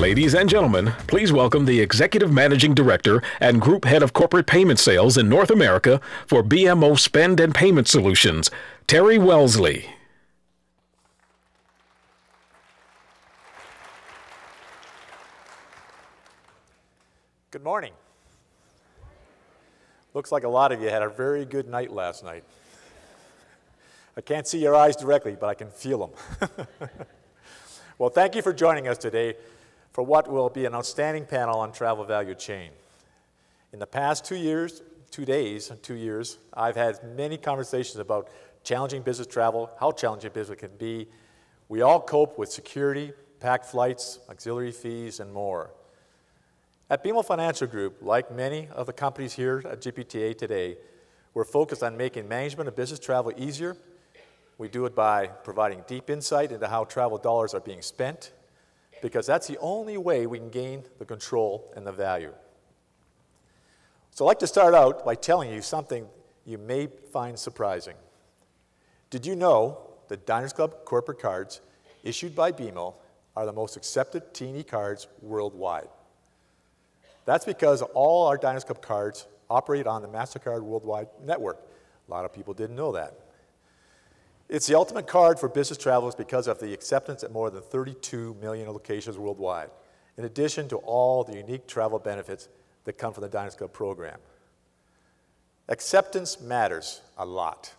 Ladies and gentlemen, please welcome the Executive Managing Director and Group Head of Corporate Payment Sales in North America for BMO Spend and Payment Solutions, Terry Wellesley. Good morning. Looks like a lot of you had a very good night last night. I can't see your eyes directly, but I can feel them. Well, thank you for joining us today for what will be an outstanding panel on travel value chain. In the past 2 years, I've had many conversations about challenging business travel, how challenging business can be. We all cope with security, packed flights, auxiliary fees, and more. At BMO Financial Group, like many of the companies here at GBTA today, we're focused on making management of business travel easier. We do it by providing deep insight into how travel dollars are being spent, because that's the only way we can gain the control and the value. So I'd like to start out by telling you something you may find surprising. Did you know that Diners Club corporate cards issued by BMO are the most accepted T&E cards worldwide? That's because all our Diners Club cards operate on the MasterCard Worldwide network. A lot of people didn't know that. It's the ultimate card for business travelers because of the acceptance at more than 32 million locations worldwide, in addition to all the unique travel benefits that come from the Diners Club program. Acceptance matters a lot.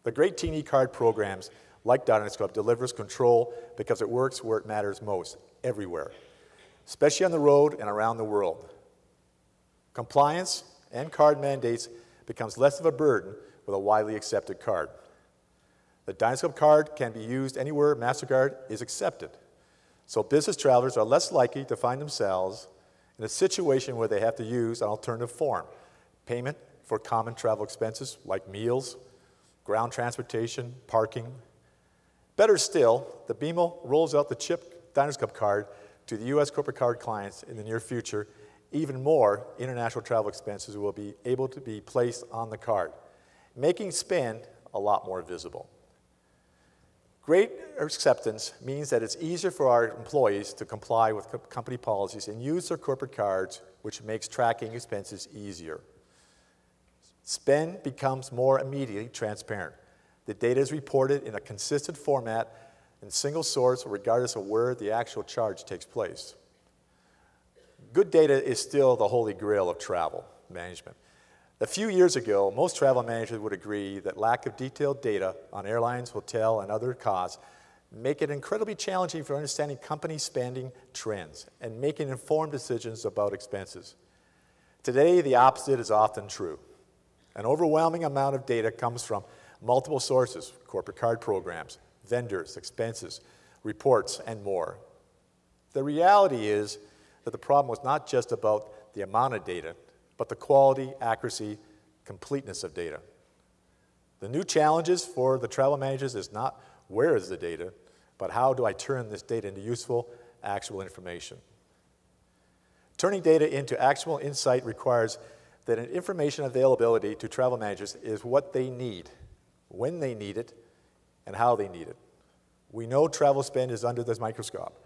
The great T&E card programs like Diners Club delivers control because it works where it matters most, everywhere, especially on the road and around the world. Compliance and card mandates becomes less of a burden with a widely accepted card. The Diners Club card can be used anywhere MasterCard is accepted, so business travelers are less likely to find themselves in a situation where they have to use an alternative form, payment for common travel expenses like meals, ground transportation, parking. Better still, the BMO rolls out the chip Diners Club card to the U.S. corporate card clients in the near future. Even more international travel expenses will be able to be placed on the card, making spend a lot more visible. Great acceptance means that it's easier for our employees to comply with company policies and use their corporate cards, which makes tracking expenses easier. Spend becomes more immediately transparent. The data is reported in a consistent format and single source regardless of where the actual charge takes place. Good data is still the holy grail of travel management. A few years ago, most travel managers would agree that lack of detailed data on airlines, hotel, and other costs make it incredibly challenging for understanding company spending trends and making informed decisions about expenses. Today, the opposite is often true. An overwhelming amount of data comes from multiple sources, corporate card programs, vendors, expenses, reports, and more. The reality is that the problem was not just about the amount of data, but the quality, accuracy, completeness of data. The new challenges for the travel managers is not where is the data, but how do I turn this data into useful, actual information. Turning data into actual insight requires that an information availability to travel managers is what they need, when they need it, and how they need it. We know travel spend is under this microscope.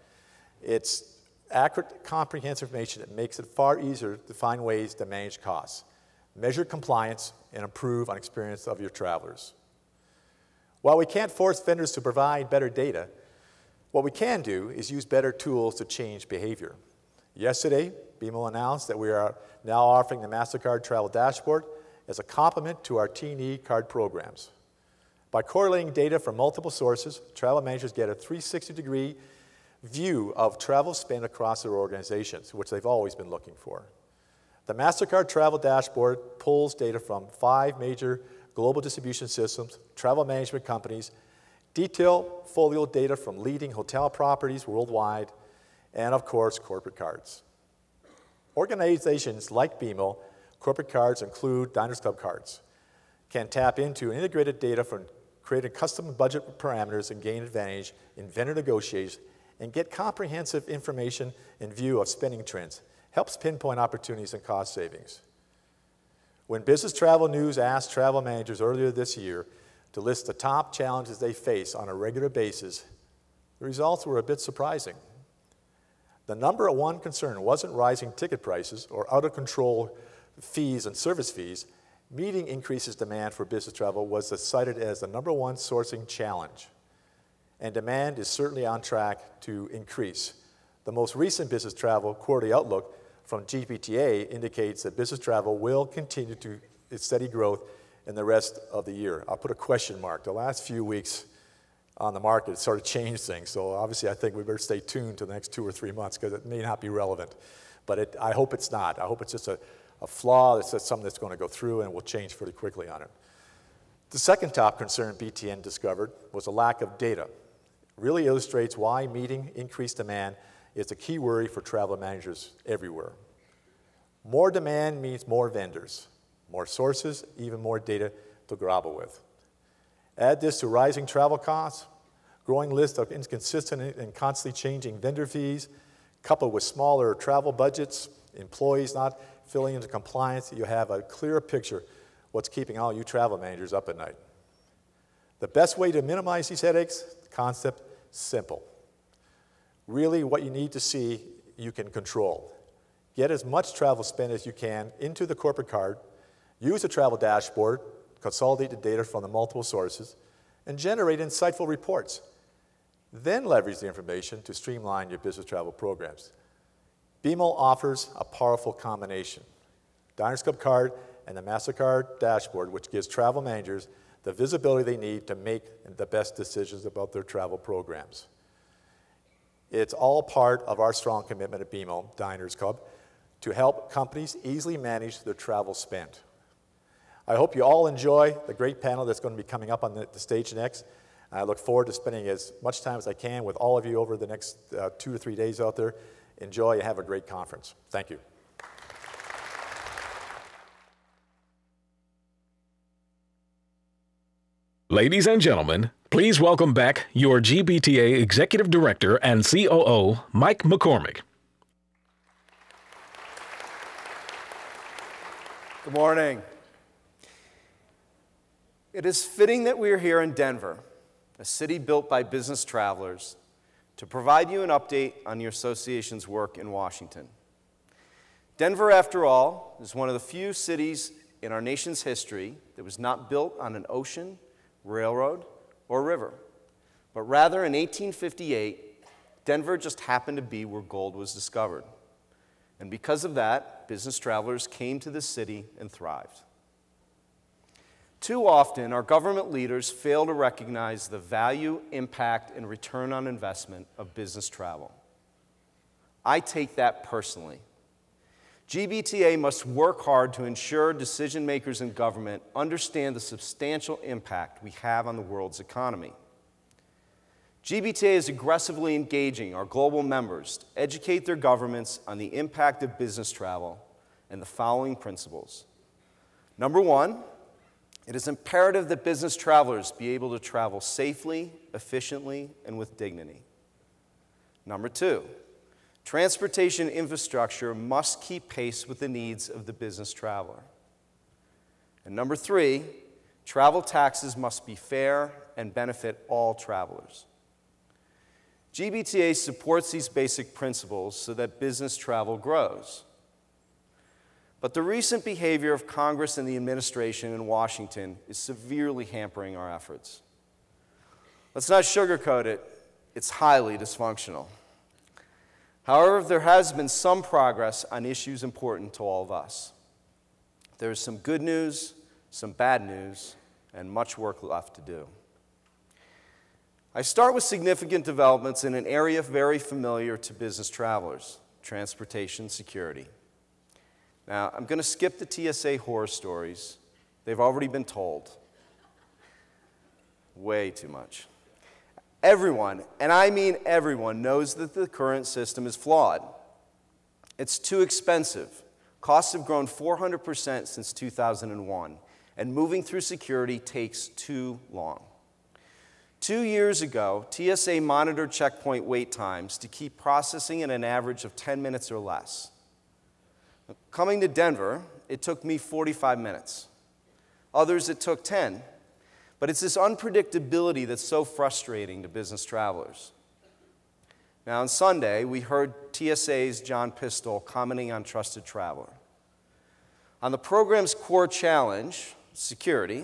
It's accurate, comprehensive information that makes it far easier to find ways to manage costs, measure compliance, and improve on experience of your travelers. While we can't force vendors to provide better data, what we can do is use better tools to change behavior. Yesterday, BMO announced that we are now offering the MasterCard Travel Dashboard as a complement to our T&E card programs. By correlating data from multiple sources, travel managers get a 360-degree view of travel spend across their organizations, which they've always been looking for. The MasterCard Travel Dashboard pulls data from 5 major global distribution systems, travel management companies, detailed folio data from leading hotel properties worldwide, and of course, corporate cards. Organizations like BMO, corporate cards include Diners Club cards, can tap into integrated data from creating custom budget parameters and gain advantage in vendor negotiations and get comprehensive information and view of spending trends, helps pinpoint opportunities and cost savings. When Business Travel News asked travel managers earlier this year to list the top challenges they face on a regular basis, the results were a bit surprising. The number one concern wasn't rising ticket prices or out-of-control fees and service fees. Meeting increases demand for business travel was cited as the number one sourcing challenge. And demand is certainly on track to increase. The most recent business travel quarterly outlook from GBTA indicates that business travel will continue to its steady growth in the rest of the year. I'll put a question mark. The last few weeks on the market sort of changed things, so obviously I think we better stay tuned to the next 2 or 3 months because it may not be relevant. But I hope it's not. I hope it's just a flaw, that's just something that's going to go through and will change pretty quickly on it. The second top concern BTN discovered was a lack of data. It really illustrates why meeting increased demand is a key worry for travel managers everywhere. More demand means more vendors, more sources, even more data to grapple with. Add this to rising travel costs, growing list of inconsistent and constantly changing vendor fees, coupled with smaller travel budgets, employees not filling into compliance, you have a clearer picture what's keeping all you travel managers up at night. The best way to minimize these headaches, the concept, simple. Really what you need to see, you can control. Get as much travel spend as you can into the corporate card, use a travel dashboard, consolidate the data from the multiple sources, and generate insightful reports. Then leverage the information to streamline your business travel programs. BMO offers a powerful combination. Diners Club card and the MasterCard dashboard, which gives travel managers the visibility they need to make the best decisions about their travel programs. It's all part of our strong commitment at BMO, Diners Club, to help companies easily manage their travel spend. I hope you all enjoy the great panel that's going to be coming up on the stage next. I look forward to spending as much time as I can with all of you over the next 2 to 3 days out there. Enjoy and have a great conference. Thank you. Ladies and gentlemen, please welcome back your GBTA Executive Director and COO, Mike McCormick. Good morning. It is fitting that we are here in Denver, a city built by business travelers, to provide you an update on your association's work in Washington. Denver, after all, is one of the few cities in our nation's history that was not built on an ocean, railroad, or river, but rather in 1858, Denver just happened to be where gold was discovered. And because of that, business travelers came to the city and thrived. Too often, our government leaders fail to recognize the value, impact, and return on investment of business travel. I take that personally. GBTA must work hard to ensure decision makers in government understand the substantial impact we have on the world's economy. GBTA is aggressively engaging our global members to educate their governments on the impact of business travel and the following principles. Number one, it is imperative that business travelers be able to travel safely, efficiently, and with dignity. Number two, transportation infrastructure must keep pace with the needs of the business traveler. And number three, travel taxes must be fair and benefit all travelers. GBTA supports these basic principles so that business travel grows. But the recent behavior of Congress and the administration in Washington is severely hampering our efforts. Let's not sugarcoat it, it's highly dysfunctional. However, there has been some progress on issues important to all of us. There is some good news, some bad news, and much work left to do. I start with significant developments in an area very familiar to business travelers, transportation security. Now, I'm going to skip the TSA horror stories. They've already been told. Way too much. Everyone, and I mean everyone, knows that the current system is flawed. It's too expensive. Costs have grown 400% since 2001, and moving through security takes too long. 2 years ago, TSA monitored checkpoint wait times to keep processing at an average of 10 minutes or less. Coming to Denver, it took me 45 minutes. Others, it took 10. But it's this unpredictability that's so frustrating to business travelers. Now, on Sunday, we heard TSA's John Pistol commenting on Trusted Traveler. On the program's core challenge, security,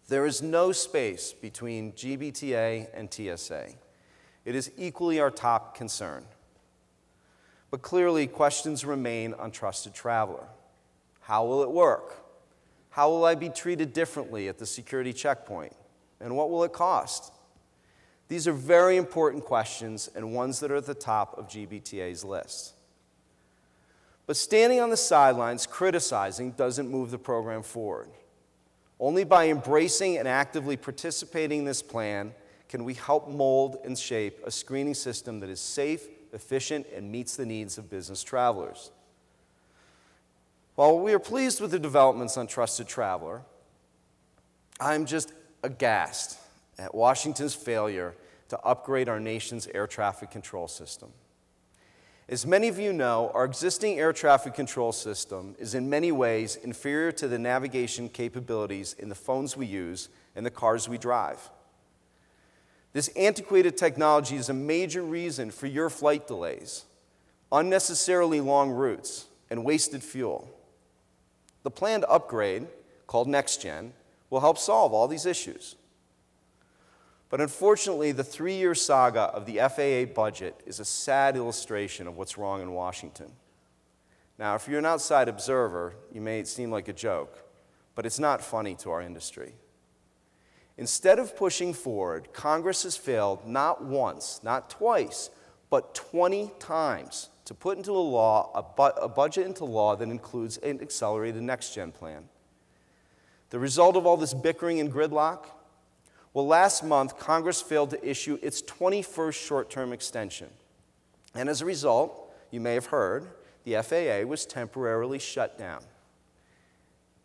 there is no space between GBTA and TSA. It is equally our top concern. But clearly, questions remain on Trusted Traveler. How will it work? How will I be treated differently at the security checkpoint? And what will it cost? These are very important questions and ones that are at the top of GBTA's list. But standing on the sidelines criticizing doesn't move the program forward. Only by embracing and actively participating in this plan can we help mold and shape a screening system that is safe, efficient, and meets the needs of business travelers. While we are pleased with the developments on Trusted Traveler, I'm just aghast at Washington's failure to upgrade our nation's air traffic control system. As many of you know, our existing air traffic control system is in many ways inferior to the navigation capabilities in the phones we use and the cars we drive. This antiquated technology is a major reason for your flight delays, unnecessarily long routes, and wasted fuel. The planned upgrade, called NextGen, will help solve all these issues. But unfortunately, the 3-year saga of the FAA budget is a sad illustration of what's wrong in Washington. Now, if you're an outside observer, you may seem like a joke, but it's not funny to our industry. Instead of pushing forward, Congress has failed not once, not twice, but 20 times to put into law a budget into law that includes an accelerated NextGen plan. The result of all this bickering and gridlock? Well, last month, Congress failed to issue its 21st short-term extension. And as a result, you may have heard, the FAA was temporarily shut down.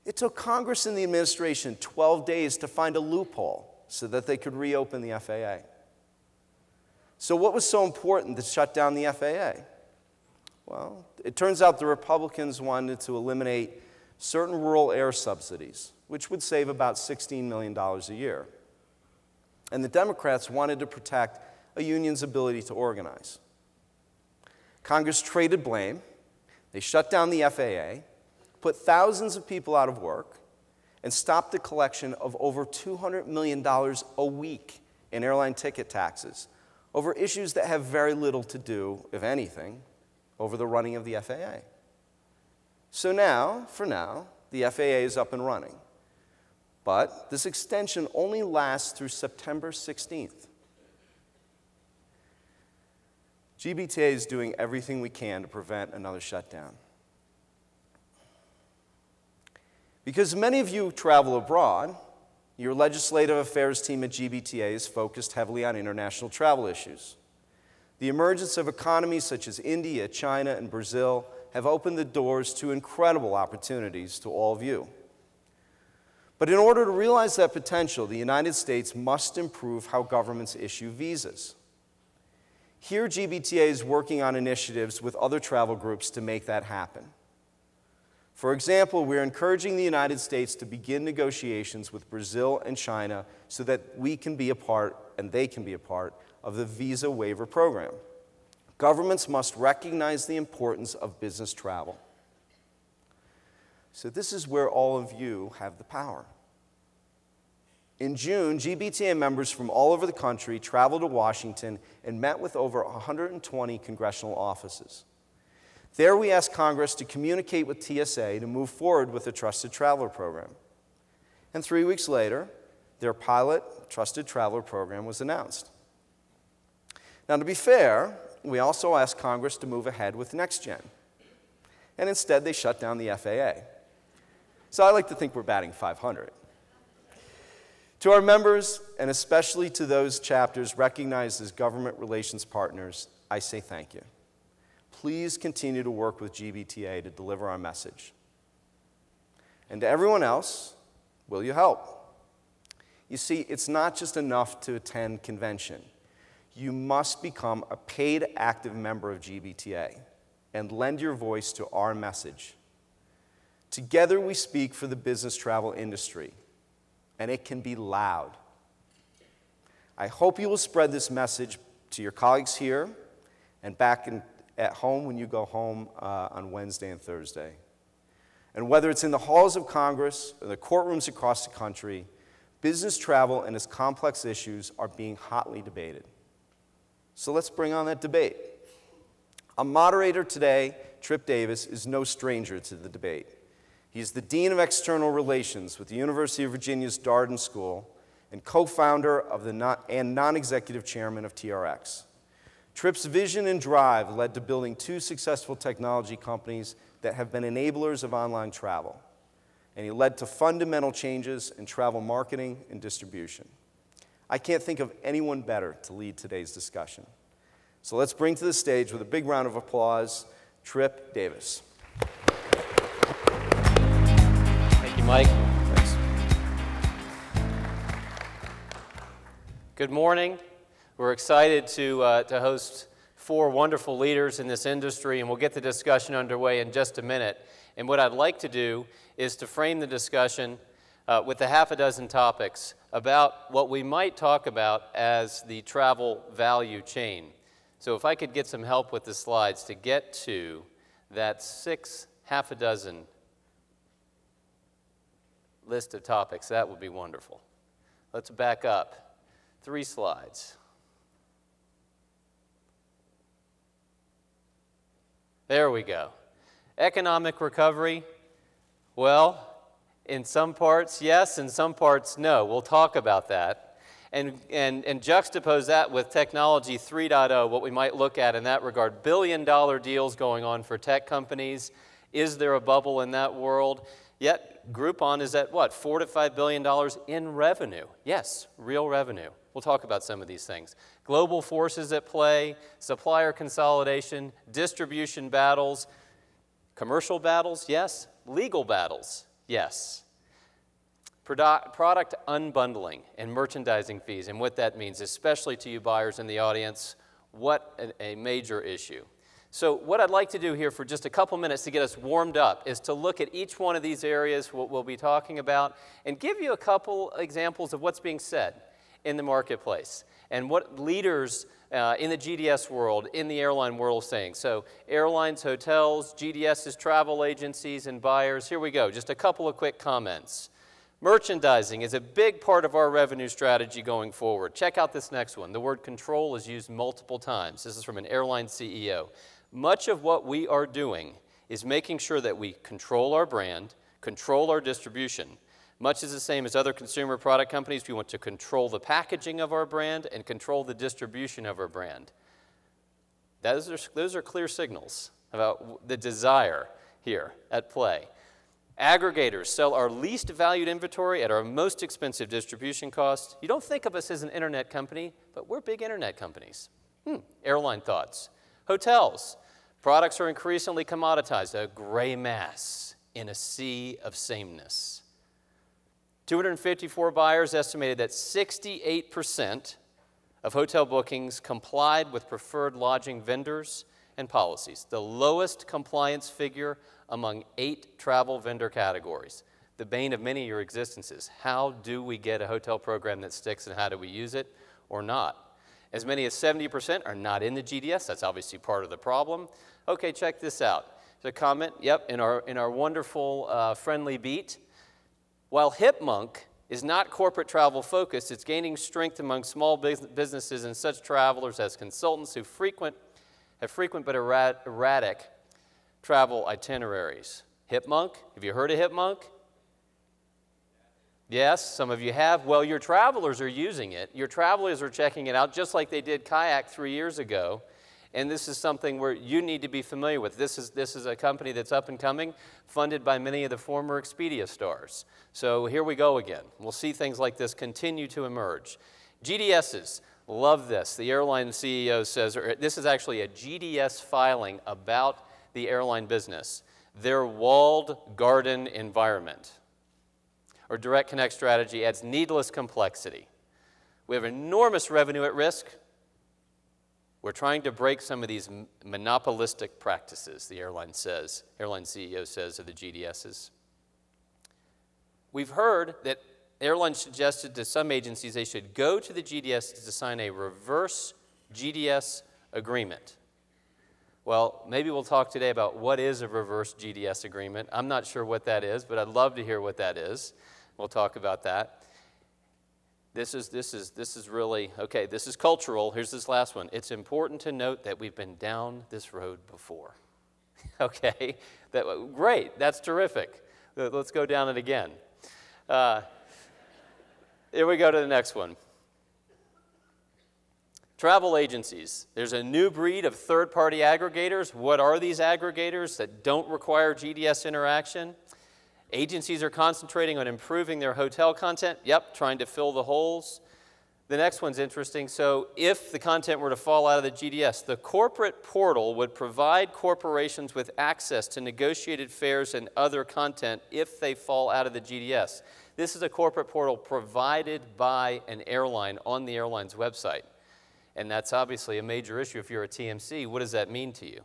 It took Congress and the administration 12 days to find a loophole so that they could reopen the FAA. So what was so important to shut down the FAA? Well, it turns out the Republicans wanted to eliminate certain rural air subsidies, which would save about $16 million a year. And the Democrats wanted to protect a union's ability to organize. Congress traded blame. They shut down the FAA, put thousands of people out of work, and stopped the collection of over $200 million a week in airline ticket taxes over issues that have very little to do, if anything, over the running of the FAA. So now, for now, the FAA is up and running. But this extension only lasts through September 16th. GBTA is doing everything we can to prevent another shutdown. Because many of you travel abroad, your legislative affairs team at GBTA is focused heavily on international travel issues. The emergence of economies such as India, China, and Brazil have opened the doors to incredible opportunities to all of you. But in order to realize that potential, the United States must improve how governments issue visas. Here, GBTA is working on initiatives with other travel groups to make that happen. For example, we're encouraging the United States to begin negotiations with Brazil and China so that we can be a part, and they can be a part, of the visa waiver program. Governments must recognize the importance of business travel. So this is where all of you have the power. In June, GBTA members from all over the country traveled to Washington and met with over 120 congressional offices. There we asked Congress to communicate with TSA to move forward with the Trusted Traveler program. And 3 weeks later, their pilot Trusted Traveler program was announced. Now, to be fair, we also asked Congress to move ahead with NextGen. And instead, they shut down the FAA. So I like to think we're batting 500. To our members, and especially to those chapters recognized as government relations partners, I say thank you. Please continue to work with GBTA to deliver our message. And to everyone else, will you help? You see, it's not just enough to attend convention. You must become a paid active member of GBTA and lend your voice to our message. Together we speak for the business travel industry, and it can be loud. I hope you will spread this message to your colleagues here and back at home when you go home on Wednesday and Thursday. And whether it's in the halls of Congress or the courtrooms across the country, business travel and its complex issues are being hotly debated. So let's bring on that debate. Our moderator today, Trip Davis, is no stranger to the debate. He's the Dean of External Relations with the University of Virginia's Darden School and co-founder of and non-executive chairman of TRX. Trip's vision and drive led to building 2 successful technology companies that have been enablers of online travel. And he led to fundamental changes in travel marketing and distribution. I can't think of anyone better to lead today's discussion. So let's bring to the stage, with a big round of applause, Trip Davis. Thank you, Mike. Thanks. Good morning. We're excited to host 4 wonderful leaders in this industry, and we'll get the discussion underway in just a minute. And what I'd like to do is to frame the discussion with a half a dozen topics about what we might talk about as the travel value chain. So if I could get some help with the slides to get to that half a dozen list of topics, that would be wonderful. Let's back up 3 slides. There we go. Economic recovery, well, in some parts, yes, in some parts, no. We'll talk about that. And juxtapose that with technology 3.0, what we might look at in that regard. billion-dollar deals going on for tech companies. Is there a bubble in that world? Yet Groupon is at what, $4 to $5 billion in revenue? Yes, real revenue. We'll talk about some of these things. Global forces at play, supplier consolidation, distribution battles, commercial battles, yes. Legal battles, yes. Product unbundling and merchandising fees, and what that means, especially to you buyers in the audience, what a major issue. So what I'd like to do here for just a couple minutes to get us warmed up is to look at each one of these areas, what we'll be talking about, and give you a couple examples of what's being said in the marketplace and what leaders in the GDS world, in the airline world are saying. So airlines, hotels, GDSs, travel agencies, and buyers. Here we go, just a couple of quick comments. Merchandising is a big part of our revenue strategy going forward. Check out this next one. The word control is used multiple times. This is from an airline CEO. Much of what we are doing is making sure that we control our brand, control our distribution. Much is the same as other consumer product companies. We want to control the packaging of our brand and control the distribution of our brand. Those are clear signals about the desire here at play. Aggregators sell our least valued inventory at our most expensive distribution cost. You don't think of us as an internet company, but we're big internet companies. Airline thoughts. Hotels. Products are increasingly commoditized, a gray mass in a sea of sameness. 254 buyers estimated that 68% of hotel bookings complied with preferred lodging vendors and policies, the lowest compliance figure among 8 travel vendor categories. The bane of many of your existences. How do we get a hotel program that sticks, and how do we use it or not? As many as 70% are not in the GDS. That's obviously part of the problem. Okay, check this out. There's a comment, yep, in our wonderful friendly beat. While HipMonk is not corporate travel focused, it's gaining strength among small businesses and such travelers as consultants who have frequent but erratic travel itineraries. HipMonk, have you heard of HipMonk? Yes, some of you have. Well, your travelers are using it. Your travelers are checking it out just like they did Kayak 3 years ago. And this is something where you need to be familiar with. This is a company that's up and coming, funded by many of the former Expedia stars. So here we go again. We'll see things like this continue to emerge. GDSs, love this. The airline CEO says, or this is actually a GDS filing about the airline business. Their walled garden environment or direct connect strategy adds needless complexity. We have enormous revenue at risk. We're trying to break some of these monopolistic practices, the airline CEO says of the GDSs. We've heard that airlines suggested to some agencies they should go to the GDS to sign a reverse GDS agreement. Well, maybe we'll talk today about what is a reverse GDS agreement. I'm not sure what that is, but I'd love to hear what that is. We'll talk about that. This is really, okay, this is cultural. Here's this last one. It's important to note that we've been down this road before. Okay, great, that's terrific. Let's go down it again. Here we go to the next one. Travel agencies. There's a new breed of third-party aggregators. What are these aggregators that don't require GDS interaction? Agencies are concentrating on improving their hotel content. Yep, trying to fill the holes. The next one's interesting. So if the content were to fall out of the GDS, the corporate portal would provide corporations with access to negotiated fares and other content if they fall out of the GDS. This is a corporate portal provided by an airline on the airline's website. And that's obviously a major issue if you're a TMC. What does that mean to you?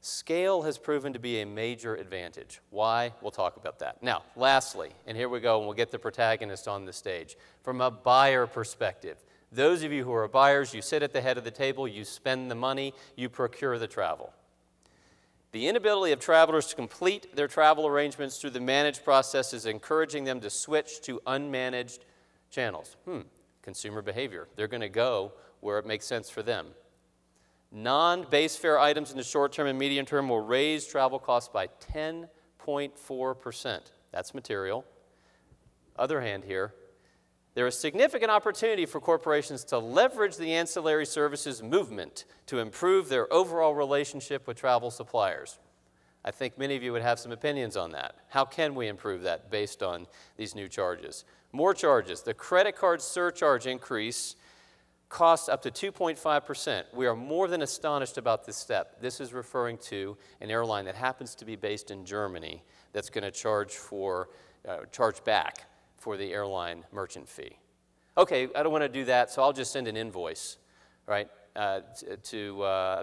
Scale has proven to be a major advantage. Why? We'll talk about that. Now, lastly, and here we go, and we'll get the protagonist on the stage. From a buyer perspective, those of you who are buyers, you sit at the head of the table, you spend the money, you procure the travel. The inability of travelers to complete their travel arrangements through the managed process is encouraging them to switch to unmanaged channels. Consumer behavior. They're going to go where it makes sense for them. Non-base fare items in the short term and medium term will raise travel costs by 10.4%. That's material. Other hand here, there is significant opportunity for corporations to leverage the ancillary services movement to improve their overall relationship with travel suppliers. I think many of you would have some opinions on that. How can we improve that based on these new charges? More charges. The credit card surcharge increase costs up to 2.5%. We are more than astonished about this step. This is referring to an airline that happens to be based in Germany that's going to charge back for the airline merchant fee. Okay, I don't want to do that, so I'll just send an invoice, right? I'll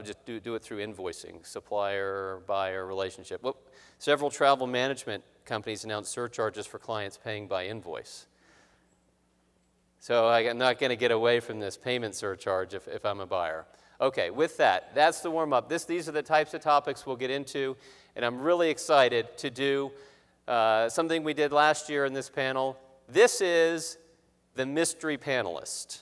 just do it through invoicing, supplier-buyer relationship. Well, several travel management companies announced surcharges for clients paying by invoice. So I'm not going to get away from this payment surcharge if I'm a buyer. Okay, with that, that's the warm-up. These are the types of topics we'll get into, and I'm really excited to do something we did last year in this panel. This is the mystery panelist.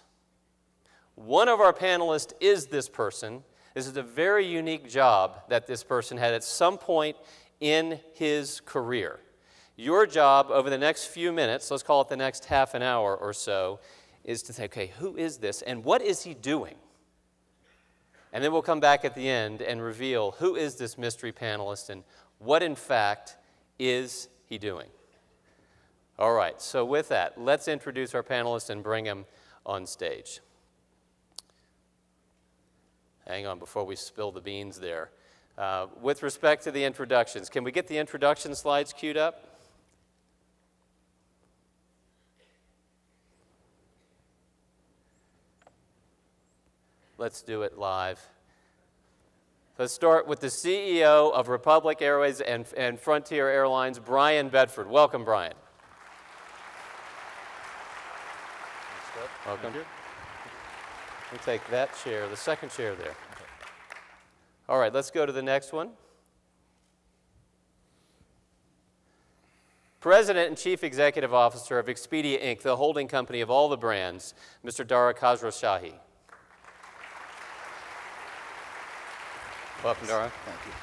One of our panelists is this person. This is a very unique job that this person had at some point in his career. Your job over the next few minutes, let's call it the next half an hour or so, is to say, okay, who is this and what is he doing? And then we'll come back at the end and reveal who is this mystery panelist and what, in fact, is he doing. All right, so with that, let's introduce our panelists and bring them on stage. Hang on before we spill the beans there. With respect to the introductions, can we get the introduction slides queued up? Let's do it live. Let's start with the CEO of Republic Airways and Frontier Airlines, Brian Bedford. Welcome, Brian. Welcome. We'll take that chair, the second chair there. All right, let's go to the next one. President and Chief Executive Officer of Expedia, Inc., the holding company of all the brands, Mr. Dara Khosrowshahi. Welcome, Dara. Thank you.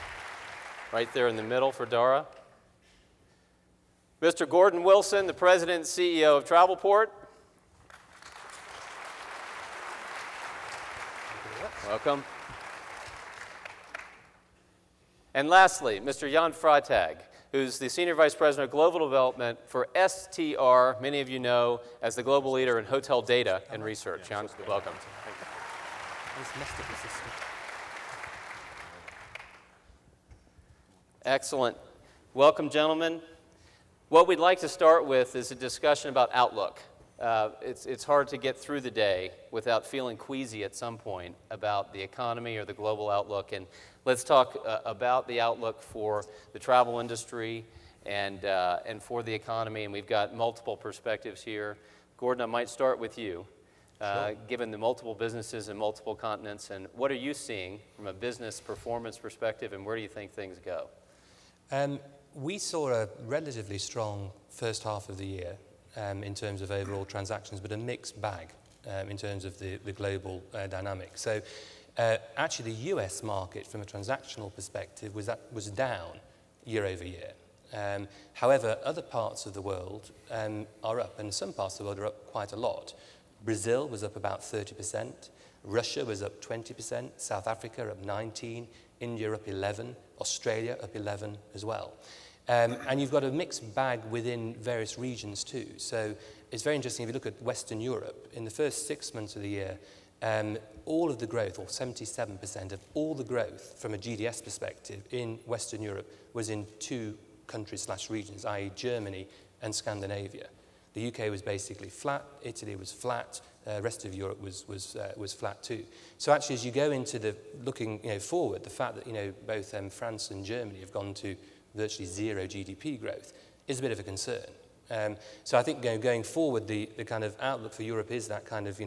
Right there in the middle for Dara. Mr. Gordon Wilson, the President and CEO of Travelport. Welcome. And lastly, Mr. Jan Freitag, who's the Senior Vice President of Global Development for STR, many of you know as the global leader in hotel data and research. Jan, welcome. Excellent. Welcome, gentlemen. What we'd like to start with is a discussion about outlook. It's hard to get through the day without feeling queasy at some point about the economy or the global outlook. And let's talk about the outlook for the travel industry and for the economy. And we've got multiple perspectives here. Gordon, I might start with you. given the multiple businesses in multiple continents, and what are you seeing from a business performance perspective, and where do you think things go? We saw a relatively strong first half of the year in terms of overall transactions, but a mixed bag in terms of the global dynamic. So actually the US market from a transactional perspective was down year over year. However, other parts of the world are up, and some parts of the world are up quite a lot. Brazil was up about 30%, Russia was up 20%, South Africa up 19%, India up 11%, Australia up 11% as well. And you've got a mixed bag within various regions too. So it's very interesting if you look at Western Europe. In the first 6 months of the year, all of the growth, or 77% of all the growth from a GDS perspective in Western Europe was in 2 countries/regions, i.e. Germany and Scandinavia. The UK was basically flat, Italy was flat, rest of Europe was flat too. So actually, as you go into the looking forward, the fact that both France and Germany have gone to virtually zero GDP growth is a bit of a concern. So I think going forward, the kind of outlook for Europe is that kind of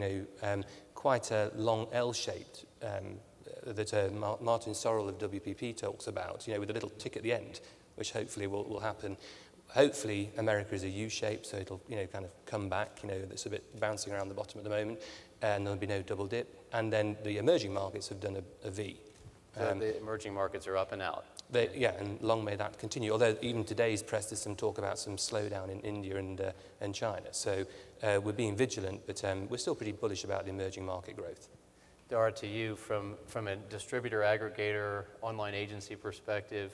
quite a long L-shaped that Martin Sorrell of WPP talks about, with a little tick at the end, which hopefully will happen. Hopefully, America is a U-shape, so it'll kind of come back. It's a bit bouncing around the bottom at the moment, and there'll be no double dip. And then the emerging markets have done a V. So the emerging markets are up and out. Yeah, and long may that continue. Although even today's press, there's some talk about some slowdown in India and China. So we're being vigilant, but we're still pretty bullish about the emerging market growth. Dara, to you, from a distributor, aggregator, online agency perspective,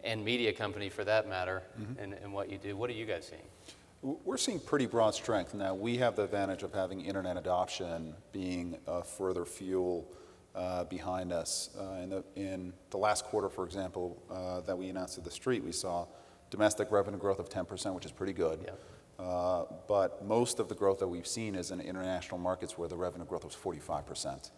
and media company for that matter, and what you do, what are you guys seeing? We're seeing pretty broad strength. Now, we have the advantage of having internet adoption being a further fuel behind us. In the last quarter, for example, that we announced to the street, we saw domestic revenue growth of 10%, which is pretty good. Yeah. But most of the growth that we've seen is in international markets where the revenue growth was 45%.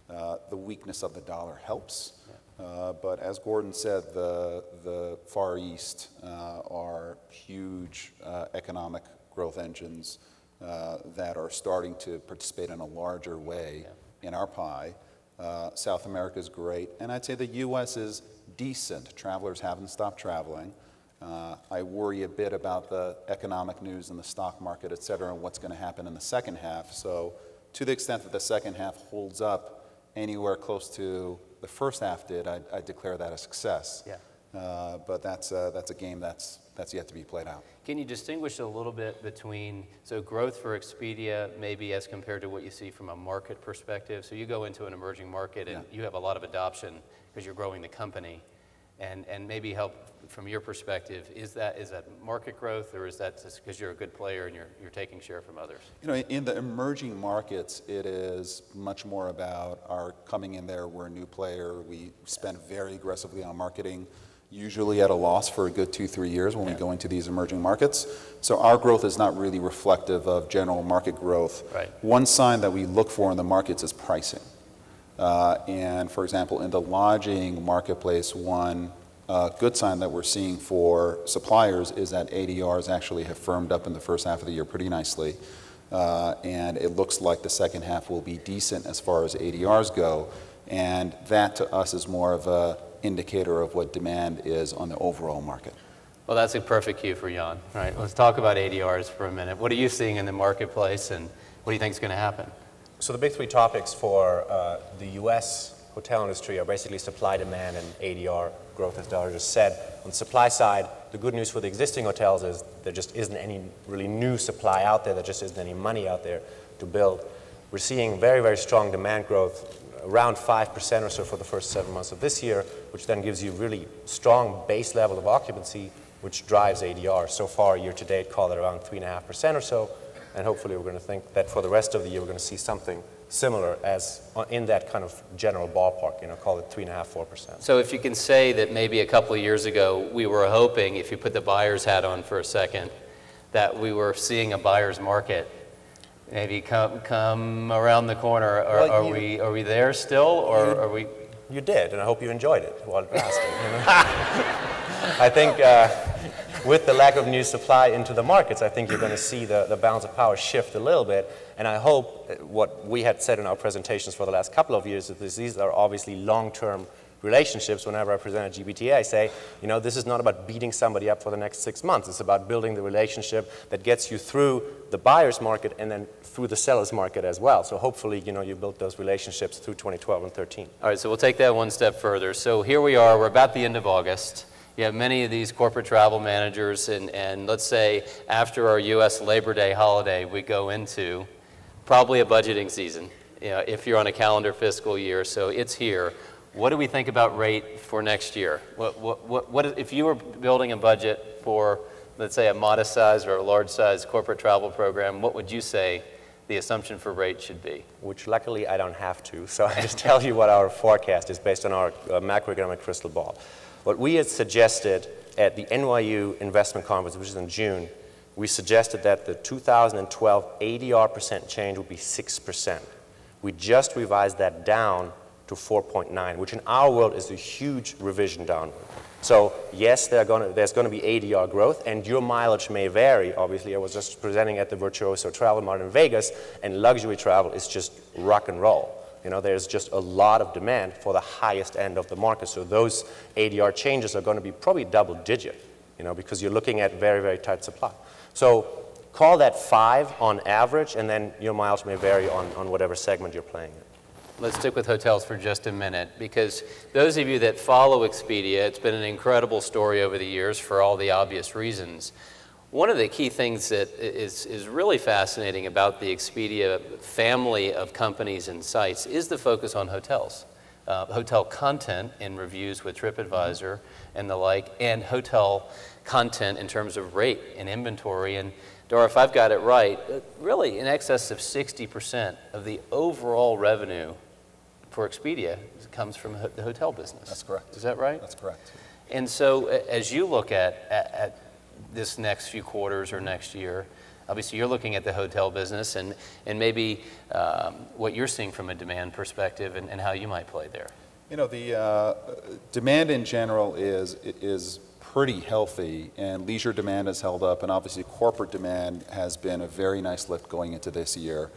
The weakness of the dollar helps. Yeah. But as Gordon said, the Far East are huge economic growth engines that are starting to participate in a larger way in our pie. South America is great, and I'd say the U.S. is decent. Travelers haven't stopped traveling. I worry a bit about the economic news in the stock market, et cetera, and what's going to happen in the second half. So to the extent that the second half holds up anywhere close to the first half did, I declare that a success. Yeah. But that's a game that's yet to be played out. Can you distinguish a little bit between, so growth for Expedia maybe as compared to what you see from a market perspective? So you go into an emerging market and you have a lot of adoption because you're growing the company, and maybe help from your perspective, is that market growth, or is that just because you're a good player and you're taking share from others? In the emerging markets, it is much more about our coming in there. We're a new player. We spend very aggressively on marketing, usually at a loss for a good 2-3 years when we go into these emerging markets. So our growth is not really reflective of general market growth. Right. One sign that we look for in the markets is pricing. And for example, in the lodging marketplace, one good sign that we're seeing for suppliers is that ADRs actually have firmed up in the first half of the year pretty nicely. And it looks like the second half will be decent as far as ADRs go. And that to us is more of an indicator of what demand is on the overall market. Well, that's a perfect cue for Jan. All right, let's talk about ADRs for a minute. What are you seeing in the marketplace, and what do you think is going to happen? So the big 3 topics for the U.S. hotel industry are basically supply, demand, and ADR growth, as Dara just said. On the supply side, the good news for the existing hotels is there just isn't any really new supply out there. There just isn't any money out there to build. We're seeing very, very strong demand growth, around 5% or so for the first 7 months of this year, which then gives you really strong base level of occupancy, which drives ADR. So far, year to date, call it around 3.5% or so. And hopefully we're going to think that for the rest of the year, we're going to see something similar as in that kind of general ballpark, call it 3.5–4%. So if you can say that maybe a couple of years ago, we were hoping, if you put the buyer's hat on for a second, that we were seeing a buyer's market maybe come around the corner. Are we there still, or are we? You did, and I hope you enjoyed it while it lasted. I think with the lack of new supply into the markets, I think you're going to see the balance of power shift a little bit. And I hope what we had said in our presentations for the last couple of years is these are obviously long-term relationships. Whenever I present at GBTA, I say, you know, this is not about beating somebody up for the next 6 months. It's about building the relationship that gets you through the buyer's market and then through the seller's market as well. So hopefully, you know, you build those relationships through 2012 and 13. All right, so we'll take that one step further. So here we are, we're about the end of August. You have many of these corporate travel managers, and let's say after our U.S. Labor Day holiday, we go into probably a budgeting season, you know, if you're on a calendar fiscal year, so it's here. What do we think about rate for next year? What if you were building a budget for, let's say, a modest size or a large size corporate travel program, what would you say the assumption for rate should be? Which luckily I don't have to, so I just tell you what our forecast is based on our macroeconomic crystal ball. What we had suggested at the NYU Investment Conference, which is in June, we suggested that the 2012 ADR% change would be 6%. We just revised that down to 4.9, which in our world is a huge revision downward. So yes, there's going to be ADR growth, and your mileage may vary. Obviously, I was just presenting at the Virtuoso Travel Mart in Vegas, and luxury travel is just rock and roll. You know, there's just a lot of demand for the highest end of the market. So those ADR changes are going to be probably double digit, you know, because you're looking at very, very tight supply. So call that 5 on average, and then your mileage may vary on whatever segment you're playing in. Let's stick with hotels for just a minute, because those of you that follow Expedia, it's been an incredible story over the years for all the obvious reasons. One of the key things that is really fascinating about the Expedia family of companies and sites is the focus on hotels. Hotel content in reviews with TripAdvisor and the like, and hotel content in terms of rate and inventory. And Dora, if I've got it right, really in excess of 60% of the overall revenue for Expedia comes from the hotel business. That's correct. Is that right? That's correct. And so as you look at this next few quarters or next year, obviously you're looking at the hotel business and maybe what you're seeing from a demand perspective and how you might play there. You know, the demand in general is pretty healthy, and leisure demand has held up, and obviously corporate demand has been a very nice lift going into this year.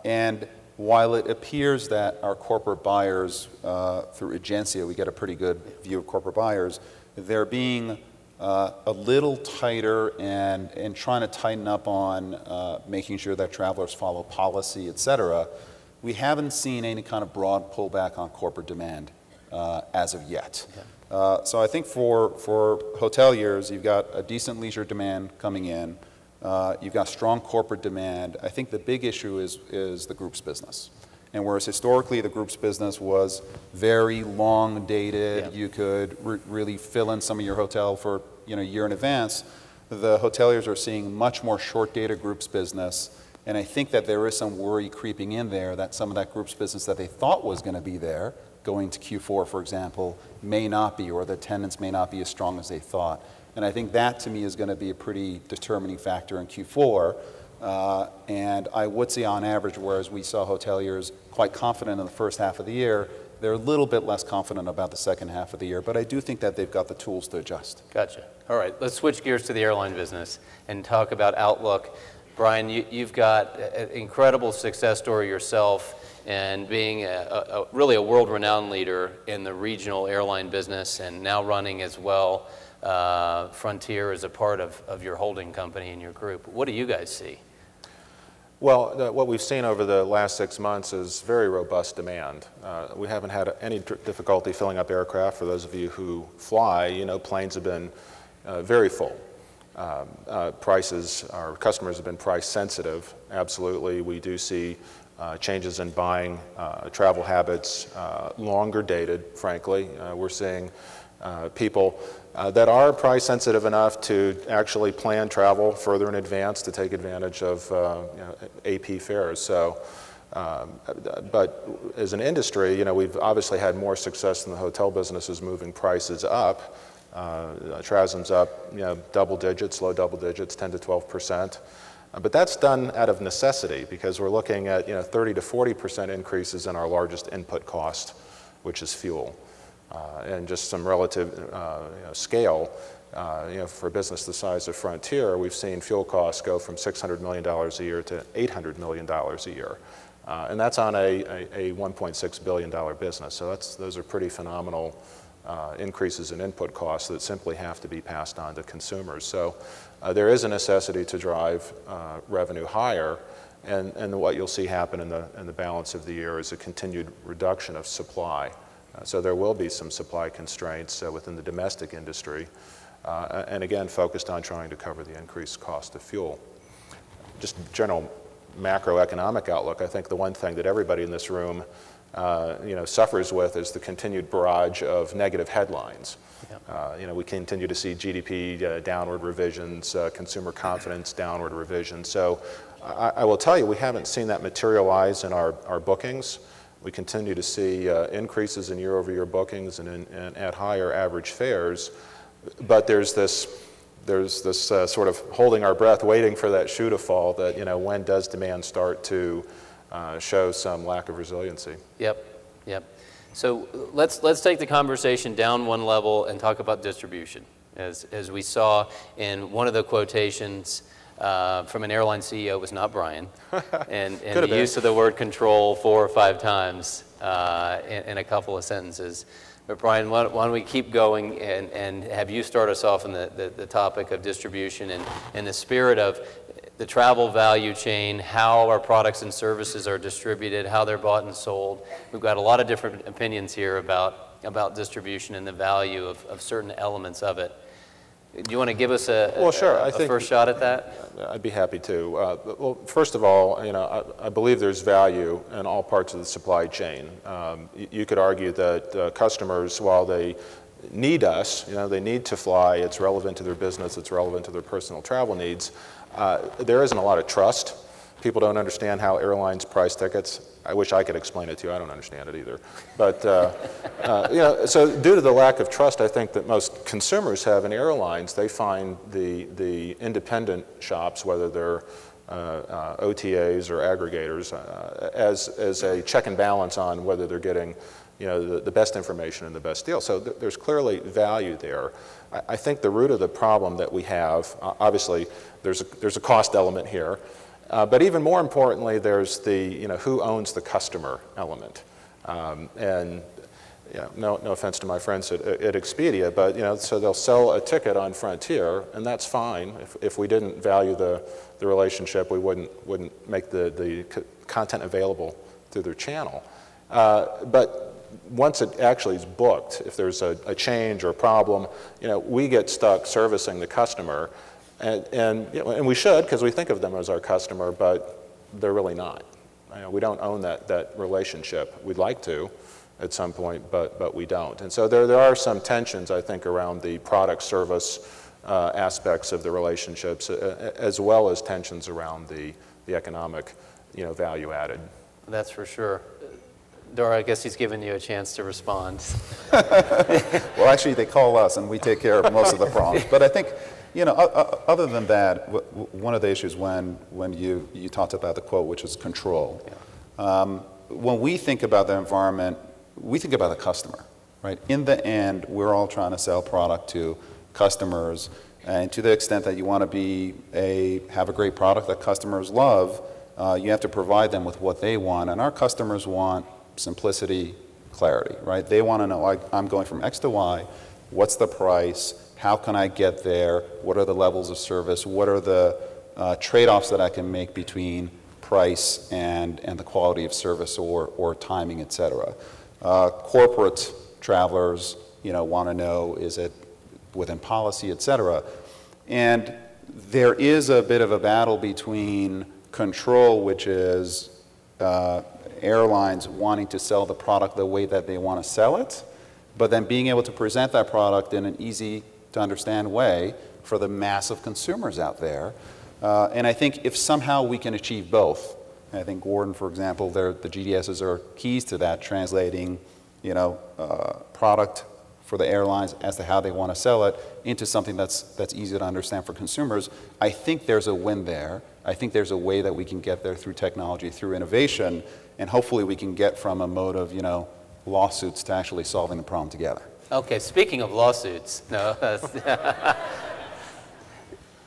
And while it appears that our corporate buyers, through Agencia, we get a pretty good view of corporate buyers, they're being a little tighter and trying to tighten up on making sure that travelers follow policy, et cetera. We haven't seen any kind of broad pullback on corporate demand as of yet. Okay. So I think for hoteliers, you've got a decent leisure demand coming in. You've got strong corporate demand. I think the big issue is the groups business. And whereas historically the groups business was very long dated, yeah, you could really fill in some of your hotel for a year in advance, the hoteliers are seeing much more short dated groups business. And I think that there is some worry creeping in there that some of that groups business that they thought was going to be there going to Q4, for example, may not be, or the attendance may not be as strong as they thought. And I think that to me is going to be a pretty determining factor in Q4. And I would say on average, whereas we saw hoteliers quite confident in the first half of the year, they're a little bit less confident about the second half of the year, but I do think that they've got the tools to adjust. Gotcha. All right, let's switch gears to the airline business and talk about outlook. Brian, you've got an incredible success story yourself and being really a world-renowned leader in the regional airline business, and now running as well Frontier as a part of your holding company and your group. What do you guys see? Well, what we've seen over the last 6 months is very robust demand. We haven't had any difficulty filling up aircraft. For those of you who fly, planes have been very full. Prices, our customers have been price sensitive. Absolutely, we do see changes in buying travel habits, longer dated, frankly. We're seeing people that are price sensitive enough to actually plan travel further in advance to take advantage of AP fares. So, but as an industry, we've obviously had more success in the hotel businesses moving prices up. TRASM's up, double digits, low double digits, 10 to 12%. But that's done out of necessity because we're looking at 30 to 40% increases in our largest input cost, which is fuel. And just some relative scale, For a business the size of Frontier, we've seen fuel costs go from $600 million a year to $800 million a year. And that's on a $1.6 billion business. So those are pretty phenomenal increases in input costs that simply have to be passed on to consumers. So there is a necessity to drive revenue higher. And what you'll see happen in the balance of the year is a continued reduction of supply. So there will be some supply constraints within the domestic industry. And again, focused on trying to cover the increased cost of fuel. Just general macroeconomic outlook, I think the one thing that everybody in this room suffers with is the continued barrage of negative headlines. Yep. We continue to see GDP downward revisions, consumer confidence downward revisions. So I will tell you, we haven't seen that materialize in our bookings. We continue to see increases in year-over-year bookings and at higher average fares. But there's this sort of holding our breath, waiting for that shoe to fall, that, when does demand start to show some lack of resiliency? Yep. So let's take the conversation down one level and talk about distribution. As we saw in one of the quotations from an airline CEO, it was not Brian, and the use of the word control 4 or 5 times in a couple of sentences. But Brian, why don't we keep going and have you start us off in the topic of distribution and in the spirit of the travel value chain, how our products and services are distributed, how they're bought and sold. We've got a lot of different opinions here about distribution and the value of certain elements of it. Do you want to give us a first shot at that? I'd be happy to. Well, first of all, I believe there's value in all parts of the supply chain. You could argue that customers, while they need us, they need to fly, it's relevant to their business, it's relevant to their personal travel needs, there isn't a lot of trust. People don't understand how airlines price tickets. I wish I could explain it to you. I don't understand it either. But so due to the lack of trust, I think that most consumers have in airlines, they find the independent shops, whether they're OTAs or aggregators, as a check and balance on whether they're getting the best information and the best deal. So there's clearly value there. I think the root of the problem that we have, obviously, there's a cost element here. But even more importantly, there's the who owns the customer element, and no offense to my friends at Expedia, but so they'll sell a ticket on Frontier, and that's fine. If we didn't value the relationship, we wouldn't make the content available through their channel. But once it actually is booked, if there's a change or a problem, we get stuck servicing the customer. And we should, because we think of them as our customer, but they're really not. We don't own that relationship. We'd like to at some point, but we don't. And so there are some tensions, I think, around the product service aspects of the relationships, as well as tensions around the economic value added. That's for sure. Dora, I guess he's given you a chance to respond. Well, actually, they call us, and we take care of most of the problems. But I think, other than that, one of the issues when you talked about the quote, which is control, when we think about the environment, we think about the customer, right? In the end, we're all trying to sell product to customers, and to the extent that you want to have a great product that customers love, you have to provide them with what they want, and our customers want simplicity, clarity, right? They want to know, I'm going from X to Y, what's the price, how can I get there, what are the levels of service, what are the trade-offs that I can make between price and the quality of service or timing, et cetera. Corporate travelers, want to know, is it within policy, et cetera. And there is a bit of a battle between control, which is airlines wanting to sell the product the way that they want to sell it, but then being able to present that product in an easy to understand way for the mass of consumers out there. And I think if somehow we can achieve both, I think Gordon, for example, the GDSs are keys to that, translating, product for the airlines as to how they want to sell it into something that's easy to understand for consumers. I think there's a win there. I think there's a way that we can get there through technology, through innovation, and hopefully we can get from a mode of, lawsuits to actually solving the problem together. Okay, speaking of lawsuits, no.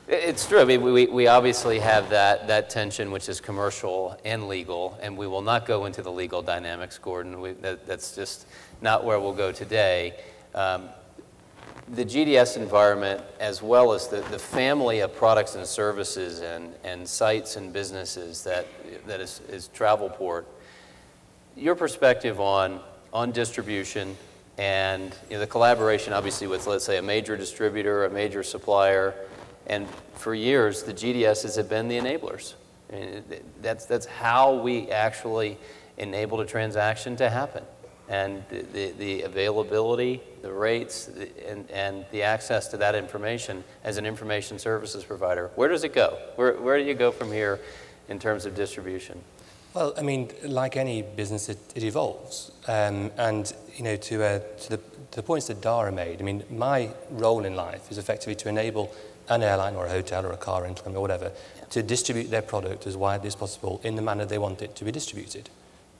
It's true. I mean, we obviously have that tension, which is commercial and legal, and we will not go into the legal dynamics, Gordon. That's just not where we'll go today. The GDS environment, as well as the family of products and services and sites and businesses that is Travelport, your perspective on distribution and the collaboration, obviously, with, let's say, a major distributor, a major supplier. And for years, the GDSs have been the enablers. I mean, that's how we actually enabled a transaction to happen. And the availability, the rates, and the access to that information as an information services provider. Where does it go? Where do you go from here in terms of distribution? Well, I mean, like any business, it evolves. And, to the points that Dara made, I mean, my role in life is effectively to enable an airline or a hotel or a car rental company or whatever to distribute their product as widely as possible in the manner they want it to be distributed.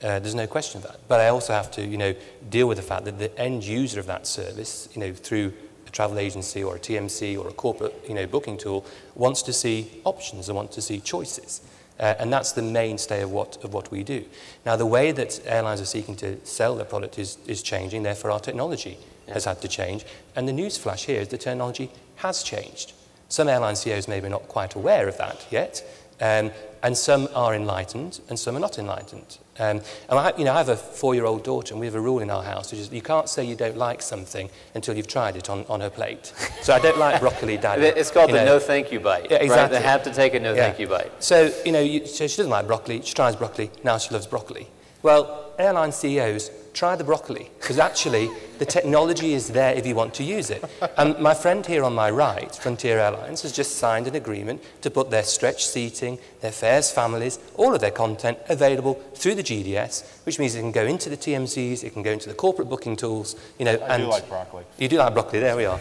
There's no question of that. But I also have to, deal with the fact that the end user of that service, through a travel agency or a TMC or a corporate, booking tool, wants to see options and wants to see choices. And that's the mainstay of what we do. Now, the way that airlines are seeking to sell their product is changing. Therefore, our technology has had to change. And the news flash here is the technology has changed. Some airline CEOs may be not quite aware of that yet, and some are enlightened, and some are not enlightened. And I have a 4-year-old daughter, and we have a rule in our house, which is you can't say you don't like something until you've tried it on her plate. So I don't like broccoli, Daddy. It's called the no thank you bite. Yeah, exactly. Right? They have to take a no thank you bite. So, so she doesn't like broccoli, she tries broccoli, now she loves broccoli. Well, airline CEOs, try the broccoli, because actually the technology is there if you want to use it. And my friend here on my right, Frontier Airlines, has just signed an agreement to put their stretch seating, their fares families, all of their content available through the GDS, which means it can go into the TMCs, it can go into the corporate booking tools, I do like broccoli. You do like broccoli, there we are.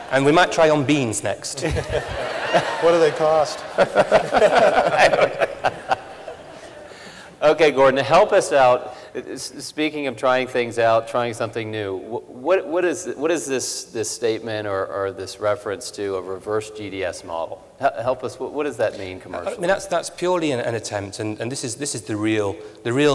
And we might try on beans next. What do they cost? Okay, Gordon, help us out. Speaking of trying things out, trying something new, what is this statement or this reference to a reverse GDS model? Help us. What does that mean commercially? I mean, that's purely an attempt, and this is the real